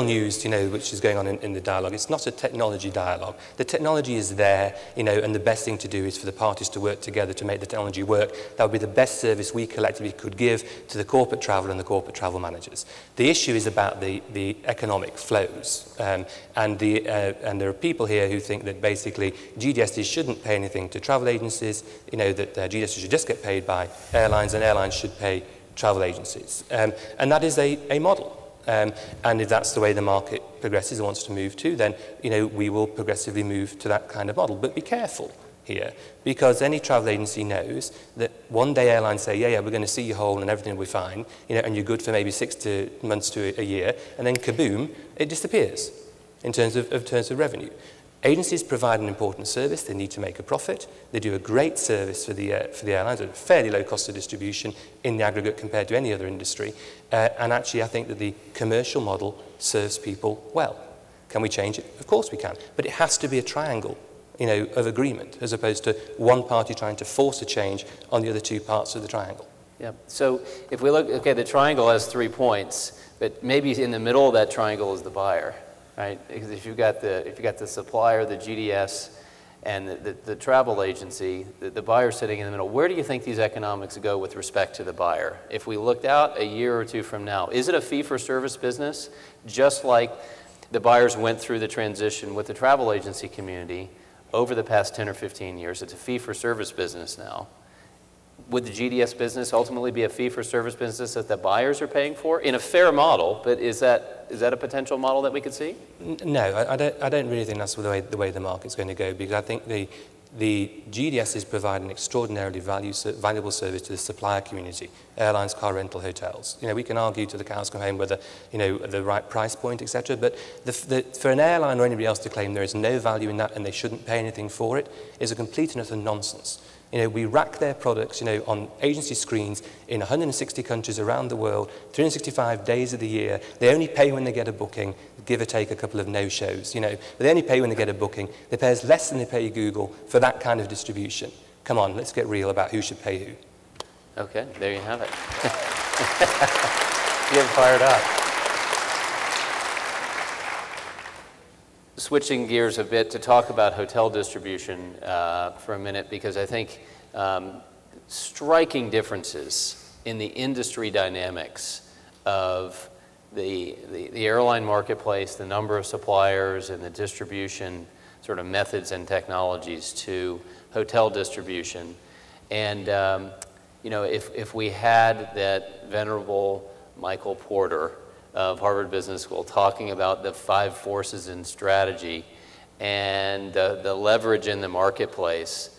news, which is going on in the dialogue. It's not a technology dialogue. The technology is there, and the best thing to do is for the parties to work together to make the technology work. That would be the best service we collectively could give to the corporate travel and the corporate travel managers. The issue is about the economic flows, and there are people here who think that basically GDSs shouldn't pay anything to travel agencies, that GDSs should just get paid by airlines, and airlines should pay travel agencies. And that is a model. And if that's the way the market progresses and wants to move to, then we will progressively move to that kind of model. But be careful here, because any travel agency knows that one day airlines say, yeah, we're going to see you whole and everything will be fine, and you're good for maybe 6 months to a year, and then kaboom, it disappears in terms of revenue. Agencies provide an important service. They need to make a profit. They do a great service for the airlines at a fairly low cost of distribution in the aggregate compared to any other industry. And actually, I think that the commercial model serves people well. Can we change it? Of course we can. But it has to be a triangle, of agreement, as opposed to one party trying to force a change on the other two parts of the triangle. Yeah. So if we look, okay, the triangle has 3 points, but maybe in the middle of that triangle is the buyer. Right? Because if you've got the supplier, the GDS, and the travel agency, the buyer sitting in the middle, where do you think these economics go with respect to the buyer? If we looked out a year or two from now, is it a fee-for-service business, just like the buyers went through the transition with the travel agency community over the past 10 or 15 years? It's a fee-for-service business now. Would the GDS business ultimately be a fee-for-service business that the buyers are paying for in a fair model? But is that a potential model that we could see? No, I don't really think that's the way the market's going to go, because I think the GDSs provide an extraordinarily valuable service to the supplier community, airlines, car rental, hotels. We can argue to the cows come home whether the right price point, etc. But for an airline or anybody else to claim there is no value in that and they shouldn't pay anything for it is a complete and utter nonsense. You know, we rack their products, you know, on agency screens in 160 countries around the world, 365 days of the year. They only pay when they get a booking, give or take a couple of no-shows, you know. But they only pay when they get a booking. They pay us less than they pay Google for that kind of distribution. Come on, let's get real about who should pay who. Okay, there you have it. Getting fired up. Switching gears a bit to talk about hotel distribution for a minute, because I think striking differences in the industry dynamics of the airline marketplace, the number of suppliers, and the distribution sort of methods and technologies to hotel distribution. And you know, if we had that venerable Michael Porter of Harvard Business School talking about the 5 forces in strategy and the leverage in the marketplace,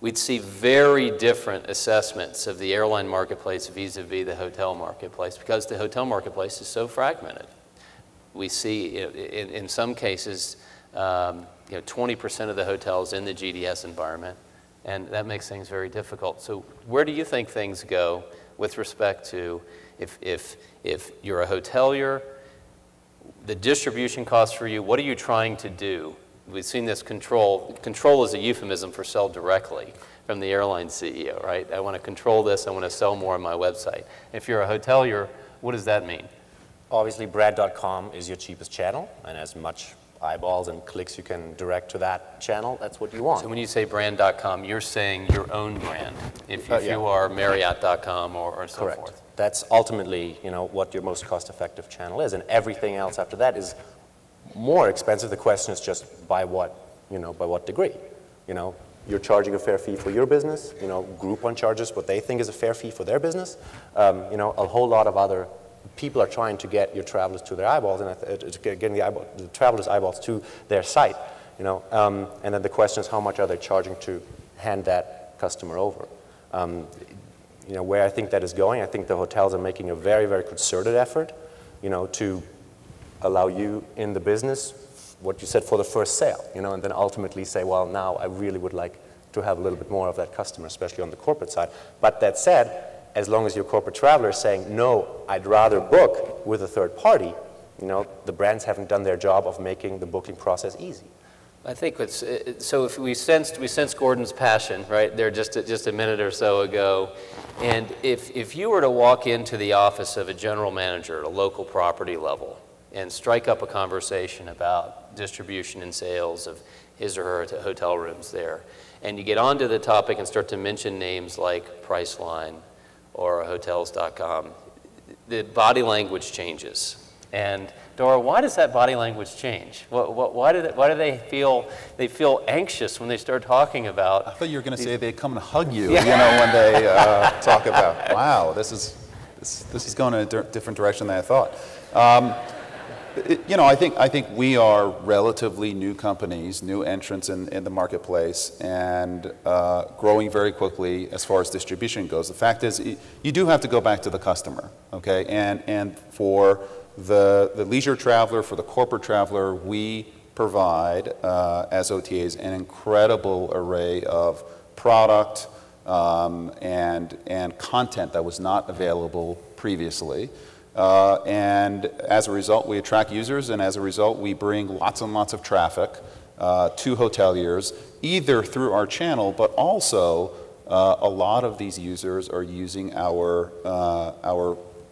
we'd see very different assessments of the airline marketplace vis-a-vis the hotel marketplace, because the hotel marketplace is so fragmented. We see, in some cases, you know, 20% of the hotels in the GDS environment, and that makes things very difficult. So where do you think things go with respect to if you're a hotelier, the distribution costs for you, what are you trying to do? We've seen this control. Control is a euphemism for sell directly from the airline CEO, right? I want to control this. I want to sell more on my website. If you're a hotelier, what does that mean? Obviously, brand.com is your cheapest channel, and as much eyeballs and clicks you can direct to that channel, that's what you want. So when you say brand.com, you're saying your own brand, if yeah. you are Marriott.com or so Correct. forth. That's ultimately, you know, what your most cost-effective channel is, and everything else after that is more expensive. The question is just by what, you know, by what degree. You know, you're charging a fair fee for your business. You know, Groupon charges what they think is a fair fee for their business. You know, a whole lot of other people are trying to get your travelers to their eyeballs, and getting the travelers' eyeballs to their site. You know, and then the question is, how much are they charging to hand that customer over? You know, where I think that is going, I think the hotels are making a very, very concerted effort, you know, to allow you in the business, what you said, for the first sale, you know, and then ultimately say, well, now I really would like to have a little bit more of that customer, especially on the corporate side. But that said, as long as your corporate traveler is saying, no, I'd rather book with a third party, you know, the brands haven't done their job of making the booking process easy. I think it's, so if we sensed Gordon's passion right there just a minute or so ago, and if you were to walk into the office of a general manager at a local property level and strike up a conversation about distribution and sales of his or her hotel rooms there, and you get onto the topic and start to mention names like Priceline or Hotels.com, the body language changes. And Dora, why does that body language change? Why do they feel anxious when they start talking about? I thought you were going to say they come and hug you, yeah. You know, when they talk about, wow, this is going in a different direction than I thought. You know, I think we are relatively new companies, new entrants in the marketplace, and growing very quickly as far as distribution goes. The fact is, you do have to go back to the customer, okay? And for the leisure traveler, for the corporate traveler, we provide, as OTAs, an incredible array of product and content that was not available previously. And as a result, we attract users, and as a result, we bring lots and lots of traffic to hoteliers, either through our channel, but also a lot of these users are using our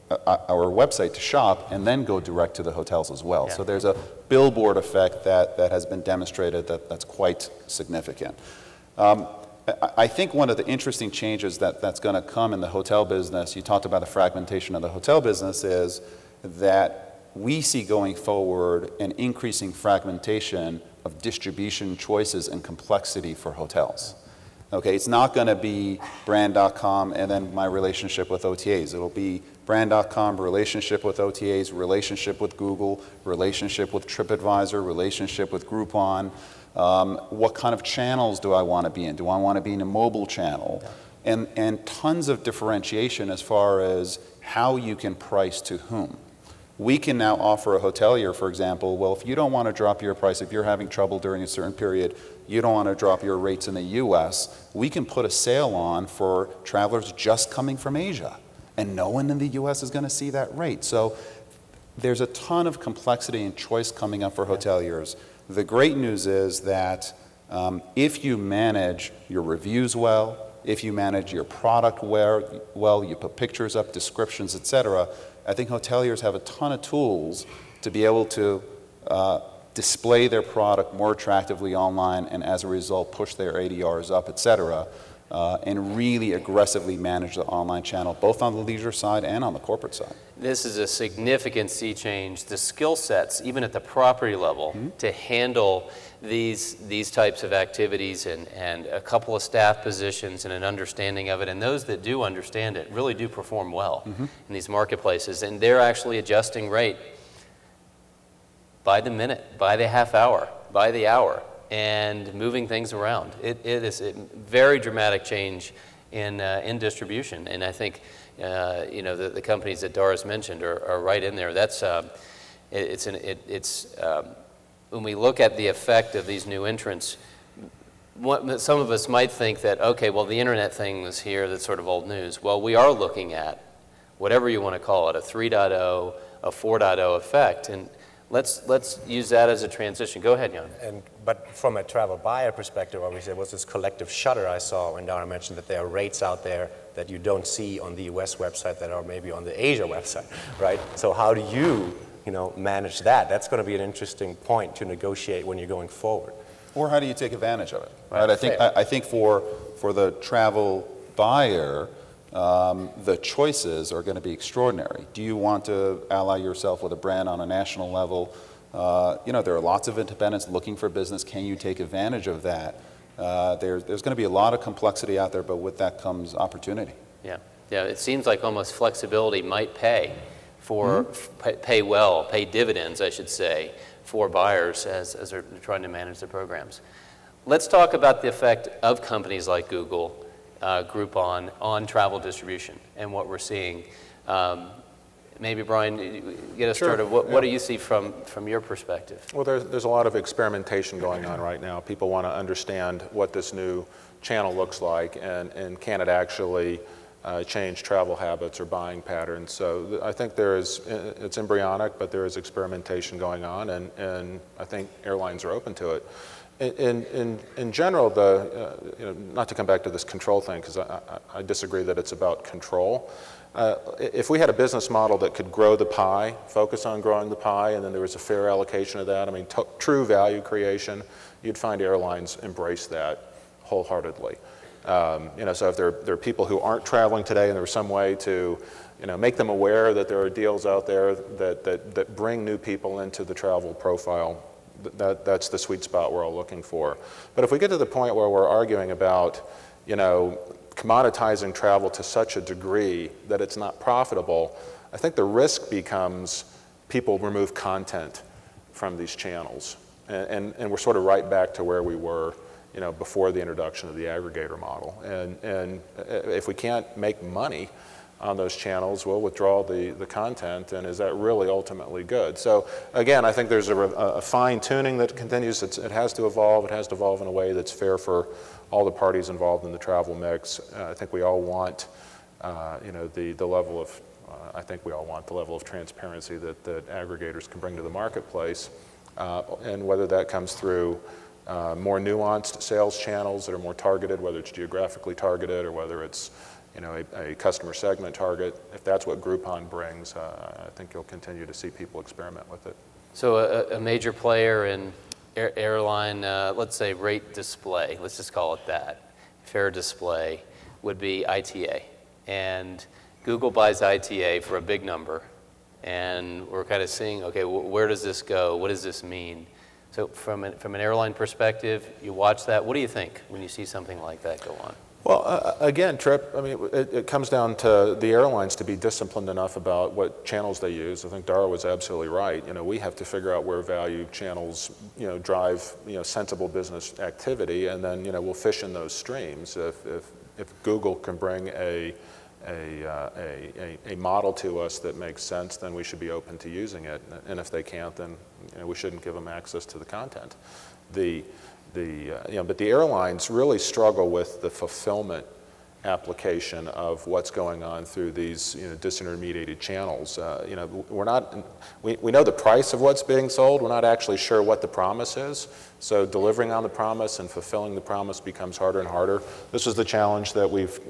website to shop and then go direct to the hotels as well. Yeah. So there's a billboard effect that has been demonstrated that's quite significant. I think one of the interesting changes that's going to come in the hotel business, you talked about the fragmentation of the hotel business, is that we see going forward an increasing fragmentation of distribution choices and complexity for hotels. Okay, it's not going to be brand.com and then my relationship with OTAs. It'll be brand.com, relationship with OTAs, relationship with Google, relationship with TripAdvisor, relationship with Groupon. What kind of channels do I want to be in? Do I want to be in a mobile channel? And tons of differentiation as far as how you can price to whom. We can now offer a hotelier, for example, well, if you don't want to drop your price, if you're having trouble during a certain period, you don't want to drop your rates in the US, we can put a sale on for travelers just coming from Asia. And no one in the US is going to see that rate. So there's a ton of complexity and choice coming up for hoteliers. The great news is that if you manage your reviews well, if you manage your product well, you put pictures up, descriptions, etc., I think hoteliers have a ton of tools to be able to display their product more attractively online and as a result push their ADRs up, etc., and really aggressively manage the online channel, both on the leisure side and on the corporate side. This is a significant sea change. The skill sets, even at the property level, to handle these types of activities and a couple of staff positions and an understanding of it, and those that do understand it really do perform well in these marketplaces, and they're actually adjusting rate by the minute, by the half hour, by the hour, and moving things around. It is a very dramatic change in distribution, and I think you know, the companies that Doris mentioned are right in there. That's when we look at the effect of these new entrants, some of us might think that, okay, well, the internet thing was here, that's sort of old news. Well, we are looking at, whatever you want to call it, a 3.0, a 4.0 effect, and let's use that as a transition. Go ahead, Jan. But from a travel buyer perspective, obviously, there was this collective shudder I saw when Dara mentioned that there are rates out there that you don't see on the US website that are maybe on the Asia website, right? So how do you manage that? That's going to be an interesting point to negotiate when you're going forward. Or how do you take advantage of it? Right? I think for the travel buyer, the choices are going to be extraordinary. Do you want to ally yourself with a brand on a national level? There are lots of independents looking for business. Can you take advantage of that? There's going to be a lot of complexity out there, but with that comes opportunity. Yeah, it seems like almost flexibility might pay for pay dividends, I should say, for buyers as they're trying to manage their programs. Let's talk about the effect of companies like Google, Groupon on travel distribution and what we're seeing. Maybe, Brian, get us started. What do you see from your perspective? Well, there's a lot of experimentation going on right now. People want to understand what this new channel looks like and can it actually change travel habits or buying patterns. So I think it's embryonic, but there is experimentation going on, and I think airlines are open to it. In general, not to come back to this control thing, because I disagree that it's about control. If we had a business model that could grow the pie, focus on growing the pie, and then there was a fair allocation of that, I mean, true value creation, you'd find airlines embrace that wholeheartedly. So if there are people who aren't traveling today and there's some way to make them aware that there are deals out there that bring new people into the travel profile, that's the sweet spot we're all looking for. But if we get to the point where we're arguing about, commoditizing travel to such a degree that it's not profitable, I think the risk becomes people remove content from these channels. And we're sort of right back to where we were, before the introduction of the aggregator model. And if we can't make money on those channels, we'll withdraw the content, and is that really ultimately good? So again, I think there's a fine tuning that continues. It has to evolve. It has to evolve in a way that's fair for all the parties involved in the travel mix. I think we all want, the level of, I think we all want the level of transparency that aggregators can bring to the marketplace, and whether that comes through more nuanced sales channels that are more targeted, whether it's geographically targeted or whether it's a customer segment target. If that's what Groupon brings, I think you'll continue to see people experiment with it. So a major player in airline, let's say rate display, let's just call it that, fare display, would be ITA. And Google buys ITA for a big number. And we're kind of seeing, okay, where does this go? What does this mean? So from an airline perspective, you watch that. What do you think when you see something like that go on? Well, again, Tripp, I mean, it comes down to the airlines to be disciplined enough about what channels they use. I think Dara was absolutely right. We have to figure out where value channels, drive, sensible business activity, and then, we'll fish in those streams. If Google can bring a a model to us that makes sense, then we should be open to using it. And if they can't, then we shouldn't give them access to the content. But the airlines really struggle with the fulfillment application of what's going on through these disintermediated channels. We know the price of what's being sold. We're not actually sure what the promise is. So delivering on the promise and fulfilling the promise becomes harder and harder. This is the challenge that we've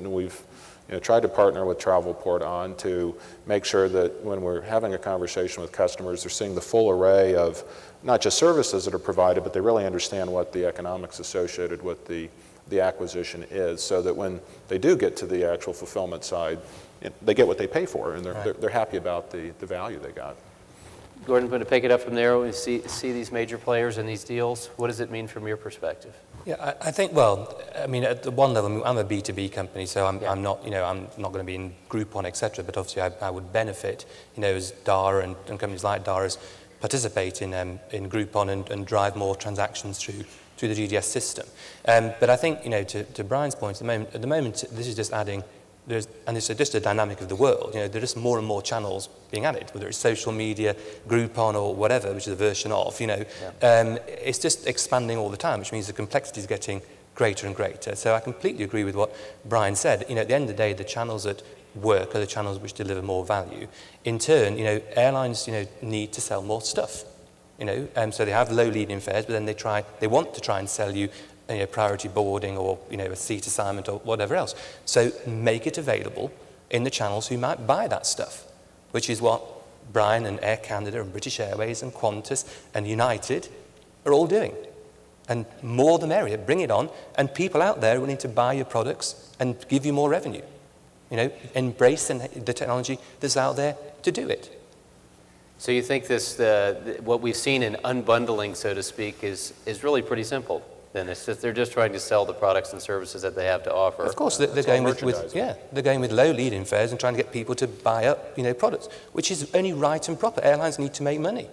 tried to partner with Travelport on, to make sure that when we're having a conversation with customers, they're seeing the full array of not just services that are provided, but they really understand what the economics associated with the acquisition is, so that when they do get to the actual fulfillment side, they get what they pay for, and they're happy about the value they got. Gordon, going to pick it up from there. We see these major players in these deals. What does it mean from your perspective? Yeah, I think, well, I mean, at the one level, I'm a B2B company, so I'm not, I'm not going to be in Groupon, etc. But obviously, I would benefit, as DARA and companies like DARA's participate in Groupon and drive more transactions through the GDS system. But I think, to Brian's point, at the moment, this is just adding. And it's just a dynamic of the world. There are just more and more channels being added, whether it's social media, Groupon, or whatever, which is a version of. It's just expanding all the time, which means the complexity is getting greater and greater. So I completely agree with what Brian said. At the end of the day, the channels that work are the channels which deliver more value. In turn, airlines, need to sell more stuff. So they have low lead-in fares, but then they want to try and sell you priority boarding or a seat assignment or whatever else. So make it available in the channels who might buy that stuff, which is what Brian and Air Canada and British Airways and Qantas and United are all doing. And more the merrier, bring it on, and people out there are willing to buy your products and give you more revenue. Embrace the technology that's out there to do it. So you think what we've seen in unbundling, so to speak, is really pretty simple? Then it's just, they're just trying to sell the products and services that they have to offer. Of course, they're going they're going with low lead-in fares and trying to get people to buy up, products, which is only right and proper. Airlines need to make money.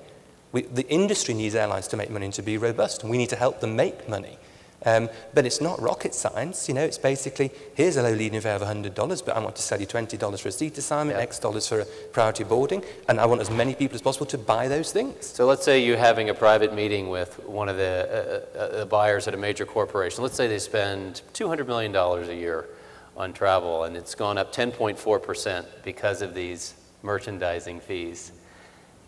The industry needs airlines to make money and to be robust, and we need to help them make money. But it's not rocket science, it's basically, here's a low lead-in fare of $100, but I want to sell you $20 for a seat assignment, X dollars for a priority boarding, and I want as many people as possible to buy those things. So let's say you're having a private meeting with one of the buyers at a major corporation. Let's say they spend $200 million a year on travel, and it's gone up 10.4% because of these merchandising fees.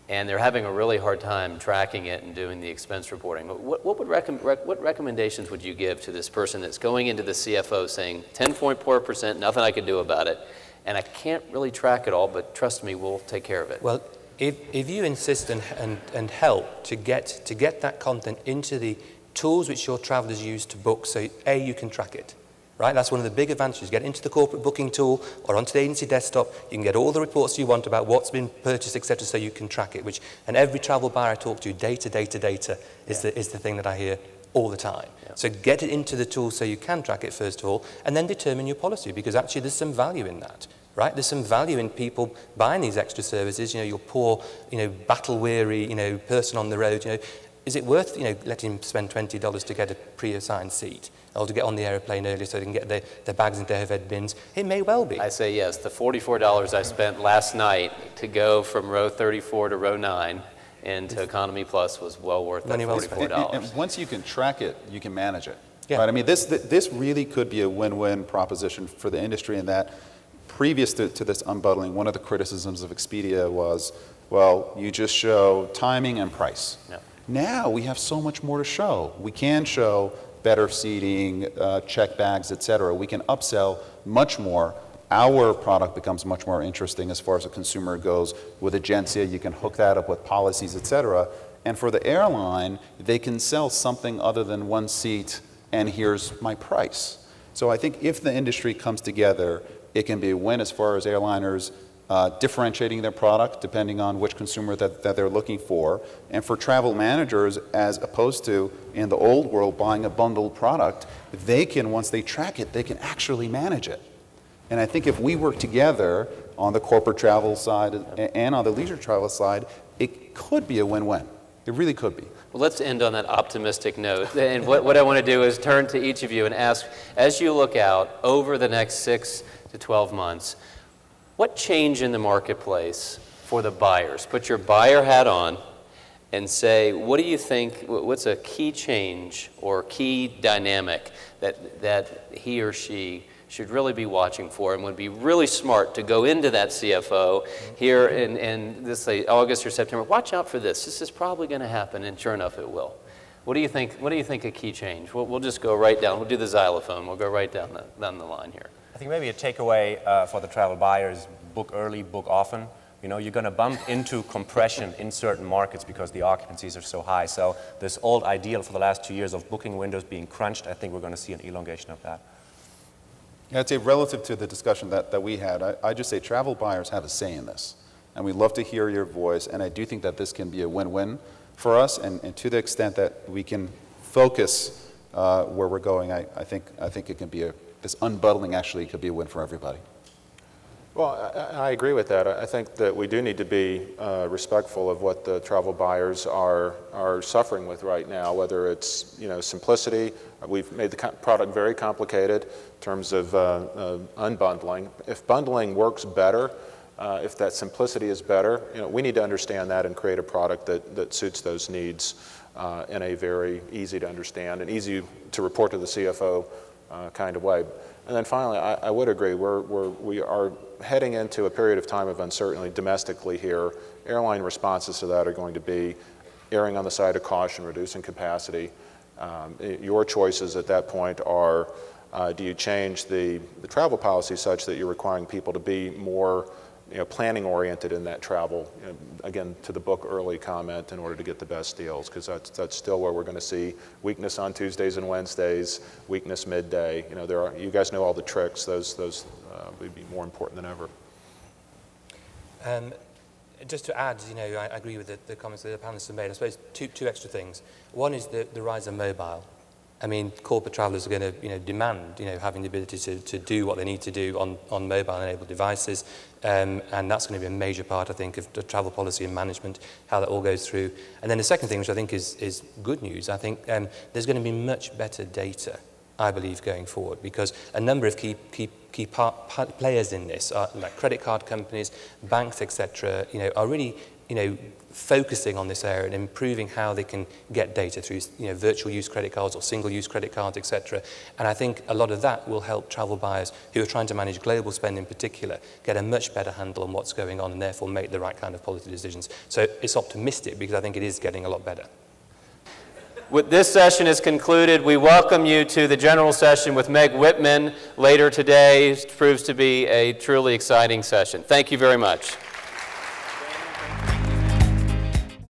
And they're having a really hard time tracking it and doing the expense reporting. What recommendations would you give to this person that's going into the CFO saying 10.4%, nothing I can do about it, and I can't really track it all, but trust me, we'll take care of it? Well, if you insist and help to get that content into the tools which your travelers use to book, so A, you can track it. Right? That's one of the big advantages. Get into the corporate booking tool or onto the agency desktop. You can get all the reports you want about what's been purchased, etc., so you can track it. And every travel buyer I talk to, data is the thing that I hear all the time. Yeah. So get it into the tool so you can track it first of all, and then determine your policy, because actually there's some value in that. Right? There's some value in people buying these extra services. Your poor, battle-weary, person on the road. Is it worth, letting him spend $20 to get a pre-assigned seat, or to get on the airplane earlier so they can get their bags into overhead bins? It may well be. I say yes. The $44 I spent last night to go from row 34 to row 9 into Economy Plus was well worth that $44. And once you can track it, you can manage it. Yeah. Right? I mean, this really could be a win-win proposition for the industry, in that previous to this unbundling, one of the criticisms of Expedia was, well, you just show timing and price. Yeah. Now we have so much more to show. We can show better seating, check bags, etc. We can upsell much more. Our product becomes much more interesting as far as a consumer goes. With Agencia, you can hook that up with policies, etc. And for the airline, they can sell something other than one seat and here's my price. So I think if the industry comes together, it can be a win as far as airliners differentiating their product depending on which consumer that they're looking for. And for travel managers, as opposed to in the old world buying a bundled product, they can, once they track it, they can actually manage it. And I think if we work together on the corporate travel side and on the leisure travel side, it could be a win-win. It really could be. Well, let's end on that optimistic note. And what I want to do is turn to each of you and ask, as you look out over the next 6 to 12 months, What changed in the marketplace for the buyers? Put your buyer hat on and say, what do you think, what's a key change or key dynamic that he or she should really be watching for, and would be really smart to go into that CFO here in this, say, August or September. Watch out for this. This is probably going to happen, and sure enough, it will. What do you think? What do you think a key change? We'll just go right down. We'll do the xylophone. We'll go right down the line here. I think maybe a takeaway for the travel buyers: book early, book often. You know, you're going to bump into compression in certain markets because the occupancies are so high. So this old ideal for the last 2 years of booking windows being crunched, I think we're going to see an elongation of that. Yeah, I'd say relative to the discussion that we had, I just say travel buyers have a say in this. And we'd love to hear your voice, and I do think that this can be a win-win for us, and to the extent that we can focus where we're going, I think it can be this unbundling actually could be a win for everybody. Well, I agree with that. I think that we do need to be respectful of what the travel buyers are suffering with right now, whether it's, you know, simplicity. We've made the product very complicated in terms of unbundling. If bundling works better, if that simplicity is better, you know, we need to understand that and create a product that suits those needs in a very easy to understand and easy to report to the CFO kind of way. And then finally, I would agree, we are heading into a period of time of uncertainty domestically here. Airline responses to that are going to be erring on the side of caution, reducing capacity. Your choices at that point are, do you change the travel policy such that you're requiring people to be more, you know, planning oriented in that travel, you know, again, to the book early comment, in order to get the best deals, because that's still where we're going to see weakness on Tuesdays and Wednesdays, weakness midday. You know, you guys know all the tricks. Those would be more important than ever. Just to add, you know, I agree with the comments that the panelists have made. I suppose two extra things. One is the rise of mobile. I mean, corporate travelers are going to, you know, demand, you know, having the ability to do what they need to do on mobile-enabled devices, and that's going to be a major part, I think, of the travel policy and management, how that all goes through. And then the second thing, which I think is good news, I think there's going to be much better data, I believe, going forward, because a number of key players in this, like credit card companies, banks, etc., you know, are really, you know, focusing on this area and improving how they can get data through, you know, virtual use credit cards or single use credit cards, etc. And I think a lot of that will help travel buyers who are trying to manage global spend in particular get a much better handle on what's going on and therefore make the right kind of policy decisions. So it's optimistic because I think it is getting a lot better. With this session is concluded, we welcome you to the general session with Meg Whitman later today. It proves to be a truly exciting session. Thank you very much.